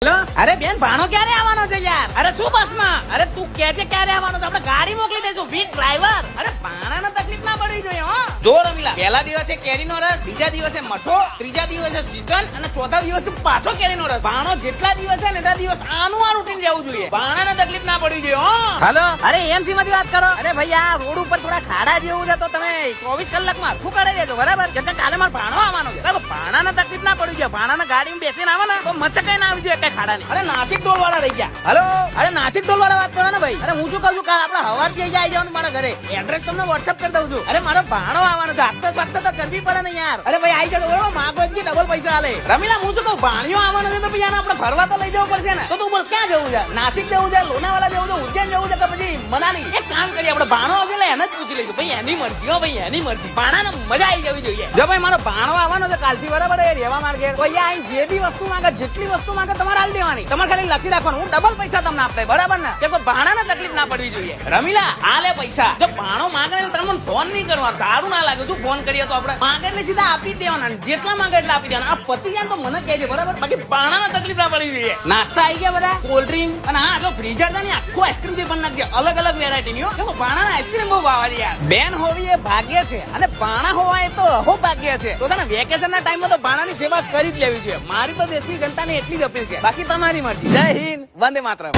અરે બેન ભાણો ક્યારે આવવાનો છે યાર? અરે શું બસ માં? અરે તું કે છે ક્યારે આવવાનો છે? આપણે ગાડી મોકલી દઈશું વિથ ડ્રાઈવર. અરે ભાણાને તકલીફ ના પડવી જોઈએ. હો જો રમીલા, પહેલા દિવસે કેરીનો રસ, બીજા દિવસે મઠો, ત્રીજા દિવસે ચિકન અને ચોથા દિવસે પાછો કેરીનો રસ. ભાણો જેટલા દિવસ છે ને એટલા દિવસ આનું આ રૂટીન રહેવું જોઈએ. ભાણાને તકલીફ ના પડવી જોઈએ. હો હેલો, અરે એમસી માંથી વાત કરો. અરે ભાઈ આ રોડ ઉપર થોડા ખાડા જેવું છે તો તમે 24 કલાકમાં આખું કરી દેજો, બરાબર? કેમ કે કાલે મારો ભાણો આવવાનો છે. બરાબર, ભાણાને તકલીફ ના પડવી જોઈએ. ભાણાને ગાડીમાં બેસીને આવે ને તો મચકાઈ ના આવી જોઈએ કઈ ખાડા ની. અરે નાસિક ટોલ વાળા રહી ગયા. હલો, અરે નાસિક ટોલ વાળા વાત કરો ને ભાઈ. અરે હું શું કહું છું, કાલ આપણે હવારથી આવી જવાનું મારા ઘરે. એડ્રેસ તમને વોટ્સઅપ કરી દઉં છું. અરે મારો ભાણો આવવાનો છે. આપતા સાખતા તો કરવી પડે ને યાર. અરે ભાઈ આવી જતો બરોબર, માગો જ ડબલ પૈસા આલે. રમીલા હું શું કહું, ભાણિયો આવવાનો છે તો પછી આને આપણે ફરવા તો લઈ જવું પડશે ને. તો તું બોલ ક્યાં જવું છે? નાસિક જવું છે, લોનાવાલા જવું છે, ઉજ્જૈન જવું છે કે પછી મનાલી? એક કામ કરીએ, આપણે ભાણો આવશે એટલે એને જ પૂછી લઈશું. ભાઈ એની મરજી. હો ભાઈ એની મરજી. ભાણાને મજા આવી જવી જોઈએ. જો ભાઈ મારો ભાણો આવવાનો છે કાલથી, બરાબર? એ રહેવા માર્ગે તો અહીંયા અહીં જે બી વસ્તુ માંગે, જેટલી વસ્તુ માંગે તમારે આલી દેવાની. તમારે ખાલી લખી રાખવાનું, હું ડબલ પૈસા તમને આપે, બરાબર ને? કે કોઈ ભાણાને તકલીફ ના પડવી જોઈએ. રમીલા આ લે પૈસા. જો ભાણો માંગે ને તમને ફોન નહીં કરવાનો. સારું ના લાગે શું ફોન કરીએ તો આપણે માંગે એટલે સીધા આપી જ દેવાના. જેટલા માંગે એટલે આપી દેવાના. આ પતિ જાય તો મને કહેજે, બરાબર? બાકી ભાણાને તકલીફ ના પડવી જોઈએ. નાસ્તા આવી ગયા બધા, કોલ્ડ ડ્રિંક અને હા જો ફ્રીઝર છે ને આખું આઈસ્ક્રીમ થી પણ નાખજે, અલગ અલગ વેરાયટી ની. હો ભાણાને આઈસ્ક્રીમ બહુ ભાવે યાર. બેન હોવી એ ભાગ્ય છે અને ભાણા હોવા એ તો અહો ભાગ્ય છે. તો તને વેકેશન ના ટાઈમમાં તો ભાણાની સેવા કરી જ લેવી જોઈએ. મારી તો દેશની જનતાને એટલી જ અપીલ છે. બાકી તમારી મરજી. જય હિન્દ, વંદે માતરમ.